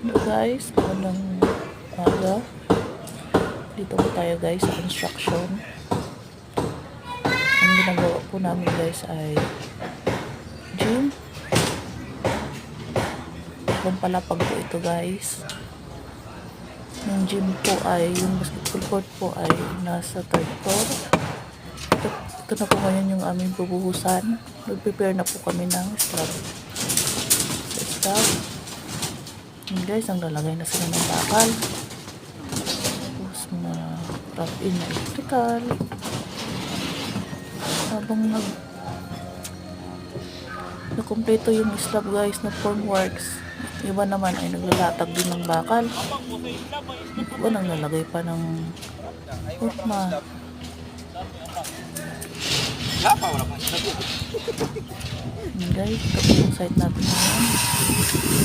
Hello guys, magandang umaga. Dito po tayo guys sa construction. Ang ginagawa po namin guys ay gym. Pampalapag po ito guys. Yung gym po ay, yung basketball court po ay nasa third floor. Ito na po ngayon yung aming bubuhusan. Nag-prepare na po kami ng slab. Yun guys, ang lalagay na sila ng bakal. Tapos mga wrap-in na electrical. Habang nakumpleto yung slab guys na formworks, iba naman ay naglalatag din ng bakal. Iba nang lalagay pa ng forma. Guys, ito po yung site natin ngayon.